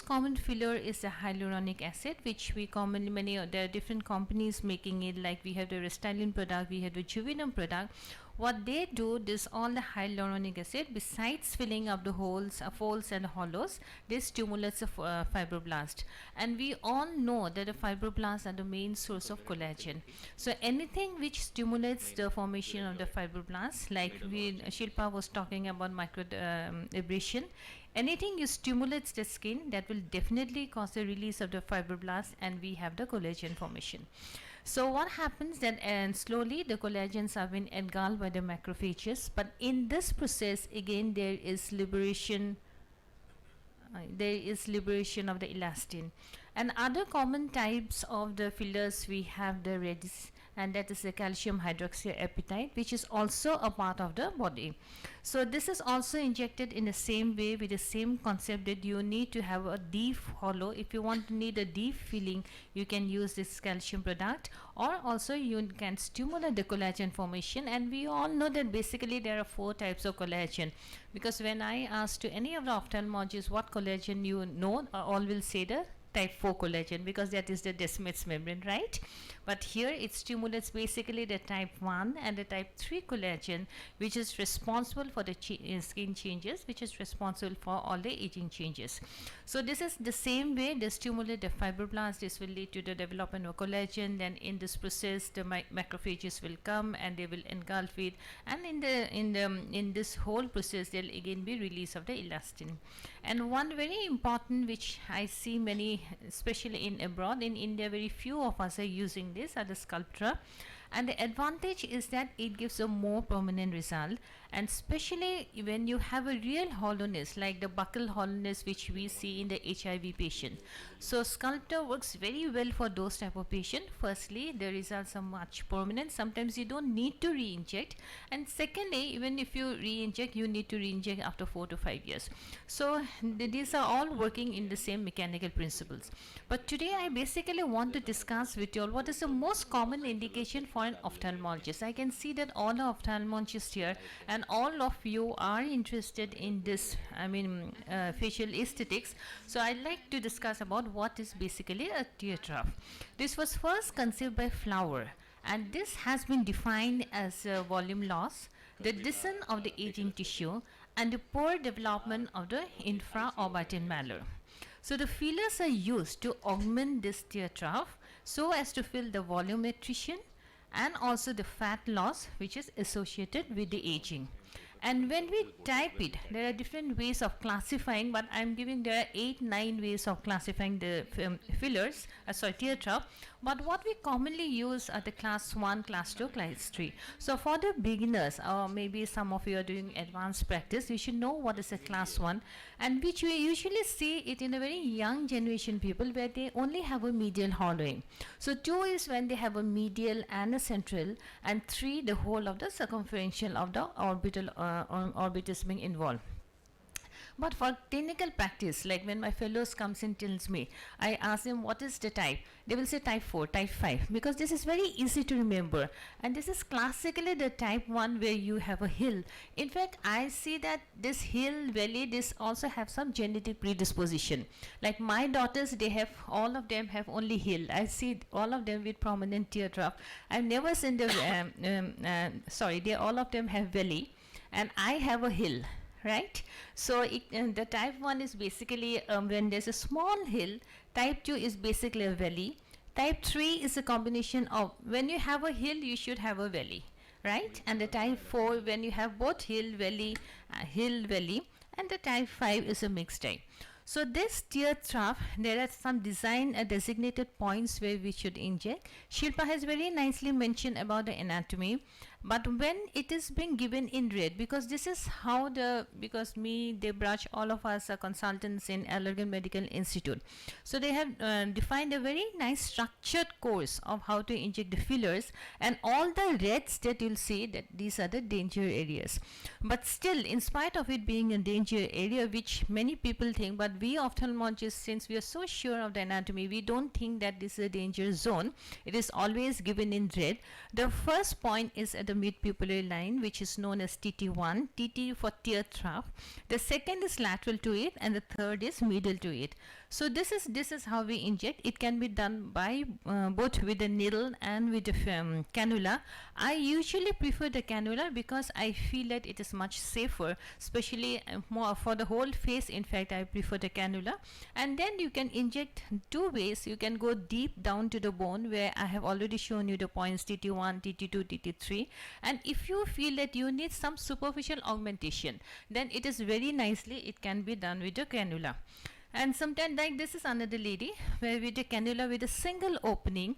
common filler is the hyaluronic acid, which we commonly, there are different companies making it, like we have the Restylane product, we have the Juvederm product. What they do, this all the hyaluronic acid, besides filling up the holes, folds and hollows, this stimulates the fibroblast. And we all know that the fibroblasts are the main source of collagen. So anything which stimulates the formation of the fibroblasts, like Shilpa was talking about microabrasion, anything you stimulates the skin, that will definitely cause the release of the fibroblasts, and we have the collagen formation. So what happens then, and slowly the collagens have been engulfed by the macrophages, but in this process again there is liberation of the elastin. And other common types of the fillers, we have the REDS, and that is the calcium hydroxyapatite, which is also a part of the body. So this is also injected in the same way, with the same concept, that you need to have a deep hollow. If you want to need a deep filling, you can use this calcium product, or also you can stimulate the collagen formation. And we all know that basically there are 4 types of collagen, because when I ask to any of the ophthalmologists what collagen you know, all will say the type 4 collagen, because that is the Descemet's membrane, right? But here it stimulates basically the type 1 and the type 3 collagen, which is responsible for the skin changes, which is responsible for all the aging changes. So this is the same way they stimulate the fibroblast. This will lead to the development of collagen. Then in this process the macrophages will come and they will engulf it, and in this whole process there will again be release of the elastin. And one very important, which I see many, especially in abroad, in India very few of us are using this, are the Sculptra. And the advantage is that it gives a more permanent result, and especially when you have a real hollowness, like the buccal hollowness which we see in the HIV patient. So Sculptra works very well for those type of patient. Firstly, the results are much permanent. Sometimes you don't need to re-inject, and secondly, even if you re-inject, you need to re-inject after 4 to 5 years. So these are all working in the same mechanical principles. But today I basically want to discuss with you all what is the most common indication for an ophthalmologist. I can see that all the ophthalmologists here and all of you are interested in this, facial aesthetics. So I'd like to discuss about what is basically a tear trough. This was first conceived by Flower, and this has been defined as volume loss, the descent of the aging tissue, and the poor development of the infraorbital malleus. So the fillers are used to augment this tear trough so as to fill the volume attrition and also the fat loss which is associated with the aging. And when we type it, there are different ways of classifying, but I'm giving there are 8-9 ways of classifying the fillers, tear trough. But what we commonly use are the class 1, class 2, class 3. So for the beginners, or maybe some of you are doing advanced practice, you should know what is a class 1, and which we usually see it in a very young generation people, where they only have a medial hollowing. So 2 is when they have a medial and a central, and 3 the whole of the circumferential of the orbital orbitus being involved. But for clinical practice, like when my fellows comes and tells me, I ask them what is the type, they will say type 4, type 5, because this is very easy to remember, and this is classically the type 1 where you have a hill. In fact, I see that this hill valley, this also have some genetic predisposition. Like my daughters, they have, all of them have only hill. I see all of them with prominent tear trough. I've never seen the they all of them have valley, and I have a hill, right? So the type 1 is basically when there's a small hill. Type 2 is basically a valley. Type 3 is a combination of, when you have a hill you should have a valley, right? And the type 4, when you have both hill valley, and the type 5 is a mixed type. So this tear trough, there are some designated points where we should inject. Shilpa has very nicely mentioned about the anatomy, but when it is being given in red, because this is how because me, Debraj, all of us are consultants in Allergan Medical Institute. So they have defined a very nice structured course of how to inject the fillers, and all the reds that you'll see, that these are the danger areas. But still, in spite of it being a danger area, which many people think, but we ophthalmologists, since we are so sure of the anatomy, we don't think that this is a danger zone. It is always given in red. The first point is at the mid-pupillary line, which is known as TT1, TT for tear trough. The second is lateral to it, and the third is medial to it. So this is how we inject. It can be done by both with the needle and with the cannula. I usually prefer the cannula because I feel that it is much safer, especially more for the whole face. In fact, I prefer the cannula. And then you can inject two ways. You can go deep down to the bone, where I have already shown you the points TT1, TT2, TT3. And if you feel that you need some superficial augmentation, then it is very nicely, it can be done with the cannula. And sometimes, like this is another lady where with a cannula with a single opening,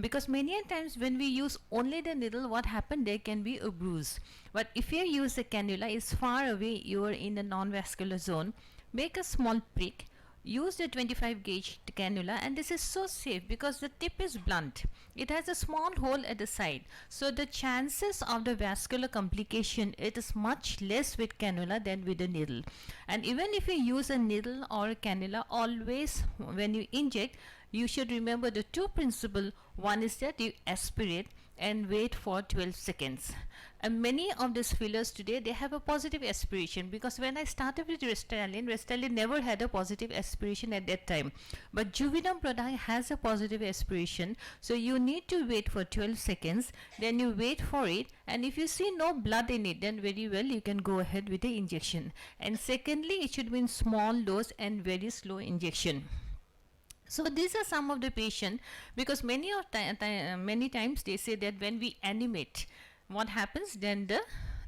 because many a times when we use only the needle, what happened, there can be a bruise. But if you use a cannula, it's far away, you are in the non-vascular zone, make a small prick, use the 25 gauge cannula, and this is so safe because the tip is blunt. It has a small hole at the side, so the chances of the vascular complication, it is much less with cannula than with a needle. And even if you use a needle or a cannula, always when you inject, you should remember the two principles. One is that you aspirate and wait for 12 seconds. And many of these fillers today, they have a positive aspiration, because when I started with Restylane never had a positive aspiration at that time. But Juvederm product has a positive aspiration, so you need to wait for 12 seconds, then you wait for it, and if you see no blood in it, then very well you can go ahead with the injection. And secondly, it should be in small dose and very slow injection. So these are some of the patient, because many times they say that when we animate, what happens, then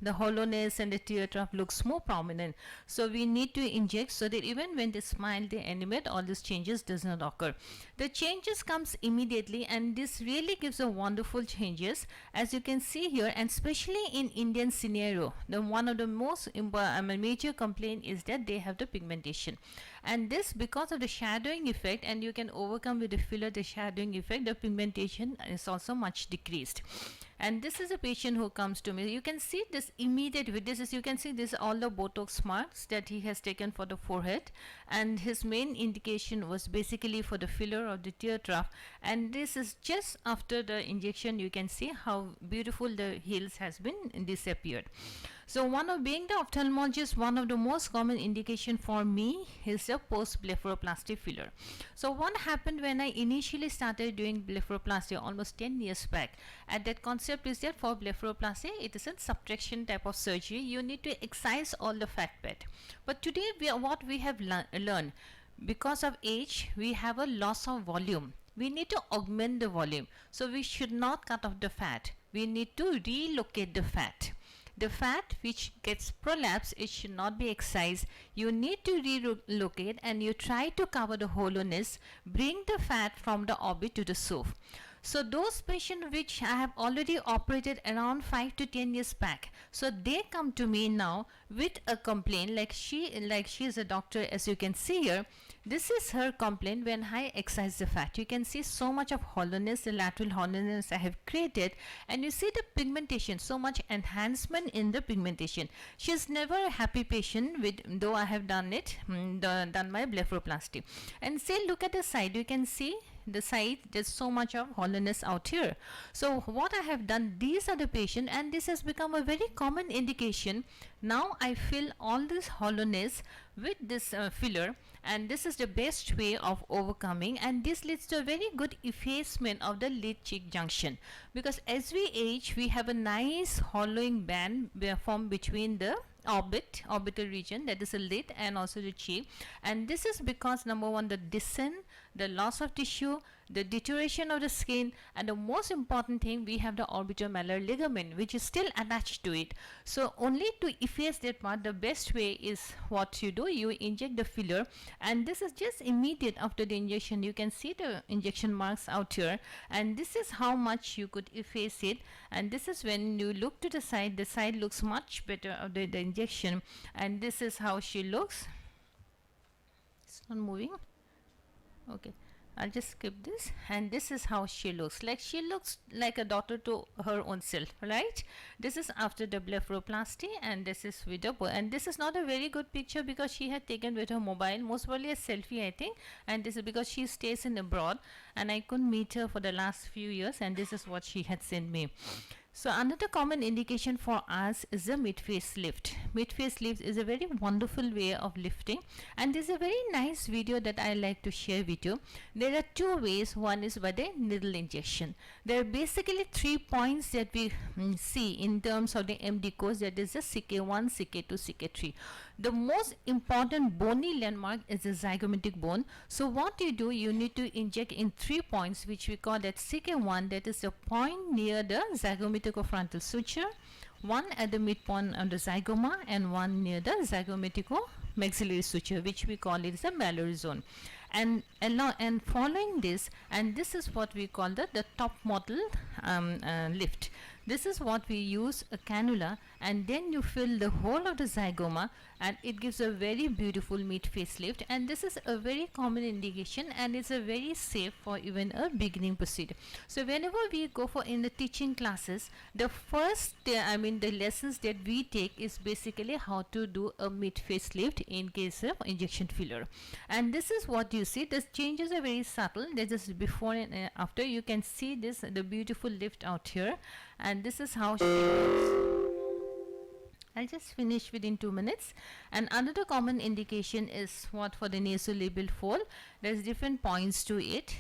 the hollowness and the tear trough looks more prominent. So we need to inject so that even when they smile, they animate, all these changes does not occur. The changes comes immediately, and this really gives a wonderful changes, as you can see here. And especially in Indian scenario, the one of the most major complaint is that they have the pigmentation. And this because of the shadowing effect, and you can overcome with the filler the shadowing effect, the pigmentation is also much decreased. And this is a patient who comes to me. You can see this immediate with this is, you can see this all the Botox marks that he has taken for the forehead, and his main indication was basically for the filler of the tear trough. And this is just after the injection. You can see how beautiful the heels has been disappeared. So one of being the ophthalmologist, one of the most common indication for me is a post blepharoplasty filler. So what happened when I initially started doing blepharoplasty almost 10 years back, at that concept is that for blepharoplasty, it is a subtraction type of surgery. You need to excise all the fat pad. But today what we have learned, because of age, we have a loss of volume. We need to augment the volume. So we should not cut off the fat. We need to relocate the fat. The fat which gets prolapsed, it should not be excised. You need to relocate, and you try to cover the hollowness, bring the fat from the orbit to the soft. So those patients which I have already operated around 5 to 10 years back, so they come to me now with a complaint, like she is a doctor, as you can see here. This is her complaint when I excise the fat. You can see so much of hollowness, the lateral hollowness I have created, and you see the pigmentation, so much enhancement in the pigmentation. She is never a happy patient with, though I have done it, done my blepharoplasty. And say, look at the side, you can see the side, there's so much of hollowness out here. So what I have done, these are the patient, and this has become a very common indication. Now I fill all this hollowness with this filler, and this is the best way of overcoming, and this leads to a very good effacement of the lid cheek junction, because as we age, we have a nice hollowing band formed between the orbital region, that is a lid, and also the cheek. And this is because number one, the descent, the loss of tissue, the deterioration of the skin, and the most important thing, we have the orbitomalar ligament which is still attached to it. So only to efface that part, the best way is what you do, you inject the filler, and this is just immediate after the injection. You can see the injection marks out here, and this is how much you could efface it. And this is when you look to the side looks much better after the injection, and this is how she looks. It's not moving. Okay, I'll just skip this, and this is how she looks like. She looks like a daughter to her own self, right? This is after the blepharoplasty, and this is with the and this is not a very good picture because she had taken with her mobile, most probably a selfie, I think. And this is because she stays in abroad, and I couldn't meet her for the last few years, and this is what she had sent me. So another common indication for us is the mid-face lift. Mid-face lift is a very wonderful way of lifting, and this is a very nice video that I like to share with you. There are two ways. One is by the needle injection. There are basically 3 points that we see in terms of the MD course, that is the CK1, CK2, CK3. The most important bony landmark is the zygomatic bone. So what you do, you need to inject in 3 points, which we call that CK1, that is the point near the zygomatico-frontal suture, one at the midpoint of the zygoma, and one near the zygomatico-maxillary suture, which we call it the Mallory zone. And following this, and this is what we call the top model lift. This is what we use a cannula, and then you fill the whole of the zygoma, and it gives a very beautiful mid-face lift. And this is a very common indication, and it's a very safe for even a beginning procedure. So whenever we go for in the teaching classes, the first the lessons that we take is basically how to do a mid-face lift in case of injection failure. And this is what you see. The changes are very subtle. There's just before and after. You can see this, the beautiful lift out here, and this is how she looks. I'll just finish within 2 minutes. And another common indication is what for the nasolabial fold. There's different points to it.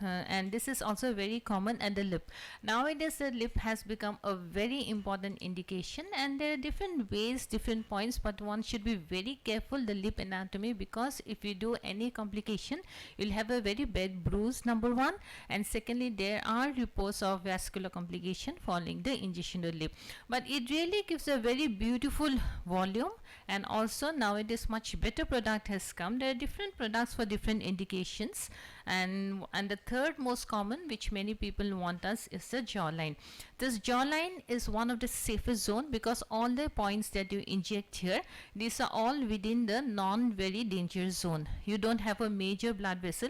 And this is also very common at the lip. Nowadays, the lip has become a very important indication, and there are different ways, different points, but one should be very careful the lip anatomy, because if you do any complication, you'll have a very bad bruise, number one, and secondly, there are reports of vascular complication following the injection of the lip. But it really gives a very beautiful volume, and also nowadays much better product has come. There are different products for different indications, and the third most common, which many people want us, is the jawline. This jawline is one of the safest zone, because all the points that you inject here, these are all within the non very dangerous zone. You don't have a major blood vessel.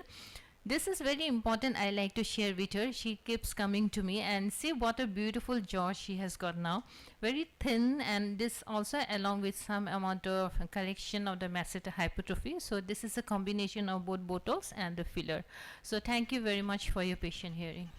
This is very important. I like to share with her. She keeps coming to me, and see what a beautiful jaw she has got now. Very thin, and this also along with some amount of correction of the masseter hypertrophy. So this is a combination of both Botox and the filler. So thank you very much for your patient hearing.